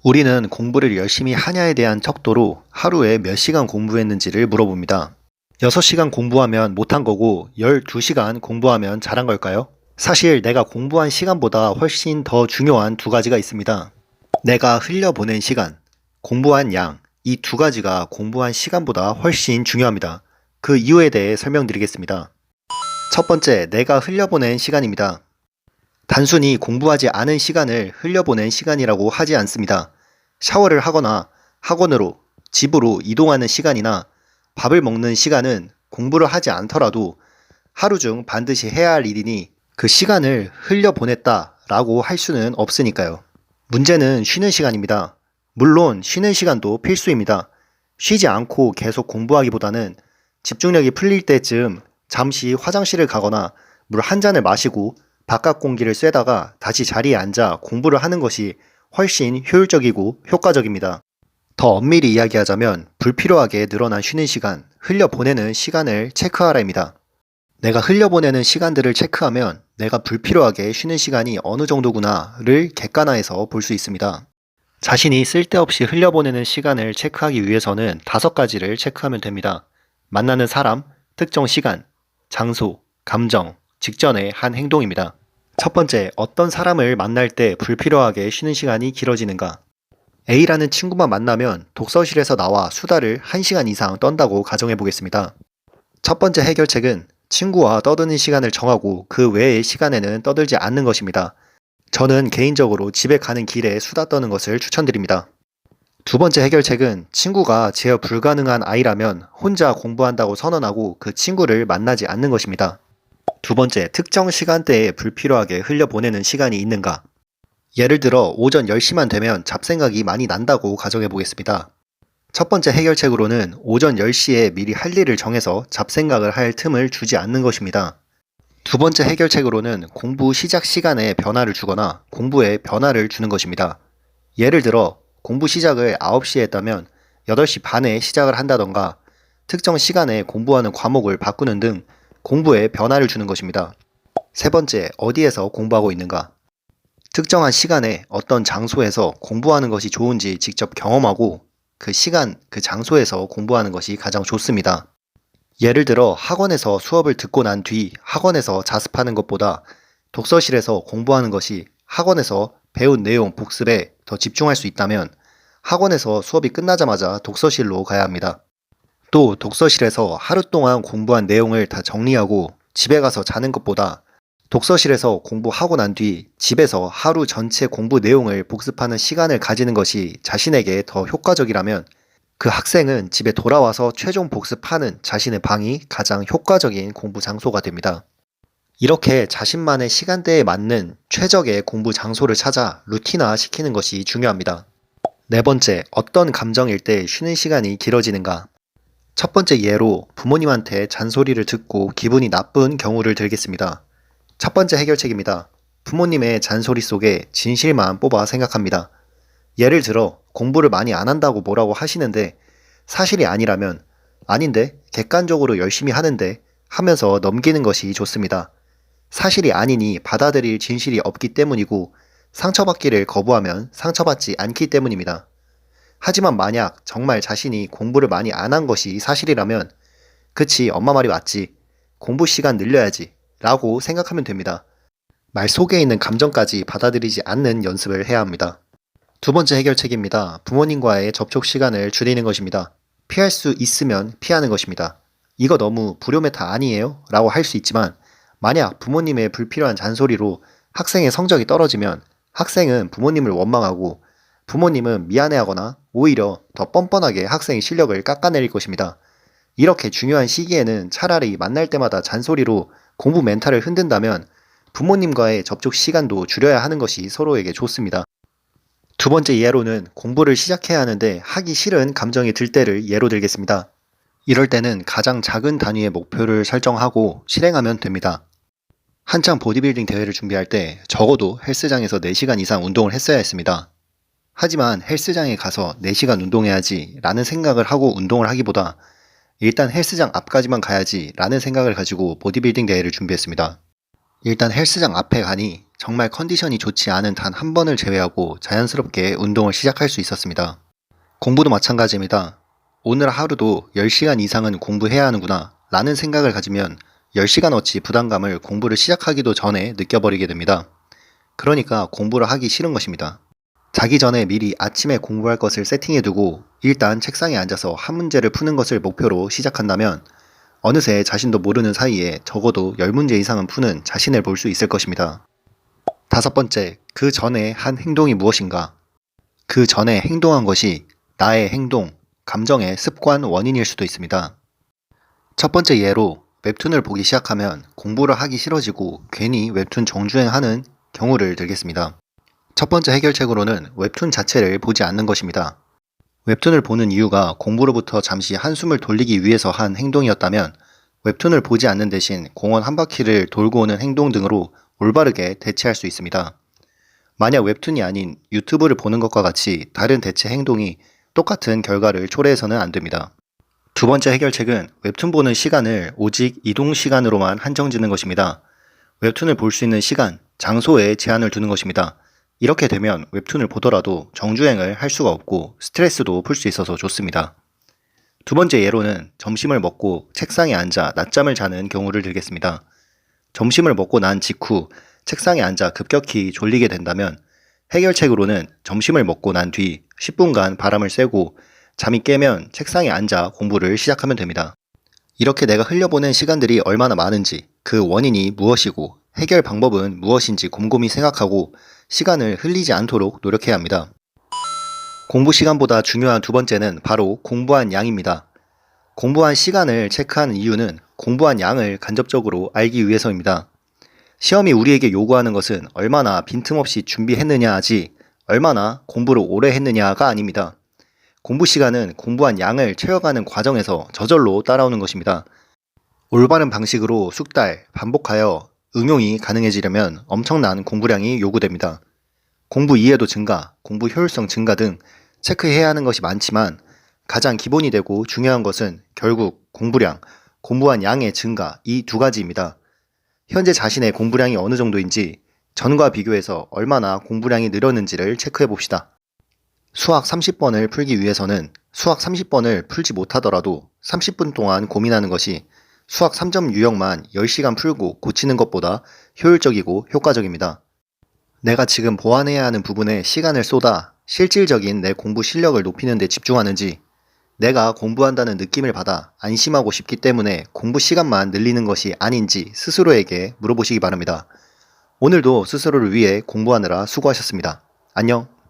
우리는 공부를 열심히 하냐에 대한 척도로 하루에 몇 시간 공부했는지를 물어봅니다. 6시간 공부하면 못한 거고 12시간 공부하면 잘한 걸까요? 사실 내가 공부한 시간보다 훨씬 더 중요한 두 가지가 있습니다. 내가 흘려보낸 시간, 공부한 양, 이 두 가지가 공부한 시간보다 훨씬 중요합니다. 그 이유에 대해 설명드리겠습니다. 첫 번째, 내가 흘려보낸 시간입니다. 단순히 공부하지 않은 시간을 흘려보낸 시간이라고 하지 않습니다. 샤워를 하거나 학원으로, 집으로 이동하는 시간이나 밥을 먹는 시간은 공부를 하지 않더라도 하루 중 반드시 해야 할 일이니 그 시간을 흘려보냈다라고 할 수는 없으니까요. 문제는 쉬는 시간입니다. 물론 쉬는 시간도 필수입니다. 쉬지 않고 계속 공부하기보다는 집중력이 풀릴 때쯤 잠시 화장실을 가거나 물 한 잔을 마시고 바깥 공기를 쐬다가 다시 자리에 앉아 공부를 하는 것이 훨씬 효율적이고 효과적입니다. 더 엄밀히 이야기하자면 불필요하게 늘어난 쉬는 시간, 흘려보내는 시간을 체크하라입니다. 내가 흘려보내는 시간들을 체크하면 내가 불필요하게 쉬는 시간이 어느 정도구나를 객관화해서 볼 수 있습니다. 자신이 쓸데없이 흘려보내는 시간을 체크하기 위해서는 5가지를 체크하면 됩니다. 만나는 사람, 특정 시간, 장소, 감정, 직전의 한 행동입니다. 첫 번째, 어떤 사람을 만날 때 불필요하게 쉬는 시간이 길어지는가? A라는 친구만 만나면 독서실에서 나와 수다를 1시간 이상 떤다고 가정해 보겠습니다. 첫 번째 해결책은 친구와 떠드는 시간을 정하고 그 외의 시간에는 떠들지 않는 것입니다. 저는 개인적으로 집에 가는 길에 수다 떠는 것을 추천드립니다. 두 번째 해결책은 친구가 제어 불가능한 아이라면 혼자 공부한다고 선언하고 그 친구를 만나지 않는 것입니다. 두 번째, 특정 시간대에 불필요하게 흘려보내는 시간이 있는가? 예를 들어 오전 10시만 되면 잡생각이 많이 난다고 가정해 보겠습니다. 첫 번째 해결책으로는 오전 10시에 미리 할 일을 정해서 잡생각을 할 틈을 주지 않는 것입니다. 두 번째 해결책으로는 공부 시작 시간에 변화를 주거나 공부에 변화를 주는 것입니다. 예를 들어 공부 시작을 9시에 했다면 8시 반에 시작을 한다던가 특정 시간에 공부하는 과목을 바꾸는 등 공부에 변화를 주는 것입니다. 세 번째, 어디에서 공부하고 있는가? 특정한 시간에 어떤 장소에서 공부하는 것이 좋은지 직접 경험하고 그 시간, 그 장소에서 공부하는 것이 가장 좋습니다. 예를 들어 학원에서 수업을 듣고 난 뒤 학원에서 자습하는 것보다 독서실에서 공부하는 것이 학원에서 배운 내용 복습에 더 집중할 수 있다면 학원에서 수업이 끝나자마자 독서실로 가야 합니다. 또 독서실에서 하루 동안 공부한 내용을 다 정리하고 집에 가서 자는 것보다 독서실에서 공부하고 난 뒤 집에서 하루 전체 공부 내용을 복습하는 시간을 가지는 것이 자신에게 더 효과적이라면 그 학생은 집에 돌아와서 최종 복습하는 자신의 방이 가장 효과적인 공부 장소가 됩니다. 이렇게 자신만의 시간대에 맞는 최적의 공부 장소를 찾아 루틴화 시키는 것이 중요합니다. 네 번째, 어떤 감정일 때 쉬는 시간이 길어지는가? 첫 번째 예로 부모님한테 잔소리를 듣고 기분이 나쁜 경우를 들겠습니다. 첫 번째 해결책입니다. 부모님의 잔소리 속에 진실만 뽑아 생각합니다. 예를 들어 공부를 많이 안 한다고 뭐라고 하시는데 사실이 아니라면 아닌데 객관적으로 열심히 하는데 하면서 넘기는 것이 좋습니다. 사실이 아니니 받아들일 진실이 없기 때문이고 상처받기를 거부하면 상처받지 않기 때문입니다. 하지만 만약 정말 자신이 공부를 많이 안 한 것이 사실이라면 그치, 엄마 말이 맞지, 공부 시간 늘려야지 라고 생각하면 됩니다. 말 속에 있는 감정까지 받아들이지 않는 연습을 해야 합니다. 두 번째 해결책입니다. 부모님과의 접촉 시간을 줄이는 것입니다. 피할 수 있으면 피하는 것입니다. 이거 너무 불효메타 아니에요? 라고 할 수 있지만 만약 부모님의 불필요한 잔소리로 학생의 성적이 떨어지면 학생은 부모님을 원망하고 부모님은 미안해하거나 오히려 더 뻔뻔하게 학생의 실력을 깎아내릴 것입니다. 이렇게 중요한 시기에는 차라리 만날 때마다 잔소리로 공부 멘탈을 흔든다면 부모님과의 접촉 시간도 줄여야 하는 것이 서로에게 좋습니다. 두 번째 예로는 공부를 시작해야 하는데 하기 싫은 감정이 들 때를 예로 들겠습니다. 이럴 때는 가장 작은 단위의 목표를 설정하고 실행하면 됩니다. 한창 보디빌딩 대회를 준비할 때 적어도 헬스장에서 4시간 이상 운동을 했어야 했습니다. 하지만 헬스장에 가서 4시간 운동해야지 라는 생각을 하고 운동을 하기보다 일단 헬스장 앞까지만 가야지 라는 생각을 가지고 보디빌딩 대회를 준비했습니다. 일단 헬스장 앞에 가니 정말 컨디션이 좋지 않은 단 한 번을 제외하고 자연스럽게 운동을 시작할 수 있었습니다. 공부도 마찬가지입니다. 오늘 하루도 10시간 이상은 공부해야 하는구나 라는 생각을 가지면 10시간어치 부담감을 공부를 시작하기도 전에 느껴버리게 됩니다. 그러니까 공부를 하기 싫은 것입니다. 자기 전에 미리 아침에 공부할 것을 세팅해두고 일단 책상에 앉아서 한 문제를 푸는 것을 목표로 시작한다면 어느새 자신도 모르는 사이에 적어도 10문제 이상은 푸는 자신을 볼 수 있을 것입니다. 5번째, 그 전에 한 행동이 무엇인가? 그 전에 행동한 것이 나의 행동, 감정의 습관 원인일 수도 있습니다. 첫 번째 예로 웹툰을 보기 시작하면 공부를 하기 싫어지고 괜히 웹툰 정주행하는 경우를 들겠습니다. 첫 번째 해결책으로는 웹툰 자체를 보지 않는 것입니다. 웹툰을 보는 이유가 공부로부터 잠시 한숨을 돌리기 위해서 한 행동이었다면 웹툰을 보지 않는 대신 공원 한 바퀴를 돌고 오는 행동 등으로 올바르게 대체할 수 있습니다. 만약 웹툰이 아닌 유튜브를 보는 것과 같이 다른 대체 행동이 똑같은 결과를 초래해서는 안 됩니다. 두 번째 해결책은 웹툰 보는 시간을 오직 이동 시간으로만 한정짓는 것입니다. 웹툰을 볼 수 있는 시간, 장소에 제한을 두는 것입니다. 이렇게 되면 웹툰을 보더라도 정주행을 할 수가 없고 스트레스도 풀 수 있어서 좋습니다. 두 번째 예로는 점심을 먹고 책상에 앉아 낮잠을 자는 경우를 들겠습니다. 점심을 먹고 난 직후 책상에 앉아 급격히 졸리게 된다면 해결책으로는 점심을 먹고 난 뒤 10분간 바람을 쐬고 잠이 깨면 책상에 앉아 공부를 시작하면 됩니다. 이렇게 내가 흘려보낸 시간들이 얼마나 많은지, 그 원인이 무엇이고 해결 방법은 무엇인지 곰곰이 생각하고 시간을 흘리지 않도록 노력해야 합니다. 공부 시간보다 중요한 두 번째는 바로 공부한 양입니다. 공부한 시간을 체크하는 이유는 공부한 양을 간접적으로 알기 위해서입니다. 시험이 우리에게 요구하는 것은 얼마나 빈틈없이 준비했느냐 하지 얼마나 공부를 오래 했느냐가 아닙니다. 공부 시간은 공부한 양을 채워가는 과정에서 저절로 따라오는 것입니다. 올바른 방식으로 숙달, 반복하여 응용이 가능해지려면 엄청난 공부량이 요구됩니다. 공부 이해도 증가, 공부 효율성 증가 등 체크해야 하는 것이 많지만 가장 기본이 되고 중요한 것은 결국 공부량, 공부한 양의 증가 이 두 가지입니다. 현재 자신의 공부량이 어느 정도인지 전과 비교해서 얼마나 공부량이 늘었는지를 체크해 봅시다. 수학 30번을 풀기 위해서는 수학 30번을 풀지 못하더라도 30분 동안 고민하는 것이 수학 3점 유형만 10시간 풀고 고치는 것보다 효율적이고 효과적입니다. 내가 지금 보완해야 하는 부분에 시간을 쏟아 실질적인 내 공부 실력을 높이는 데 집중하는지 내가 공부한다는 느낌을 받아 안심하고 싶기 때문에 공부 시간만 늘리는 것이 아닌지 스스로에게 물어보시기 바랍니다. 오늘도 스스로를 위해 공부하느라 수고하셨습니다. 안녕.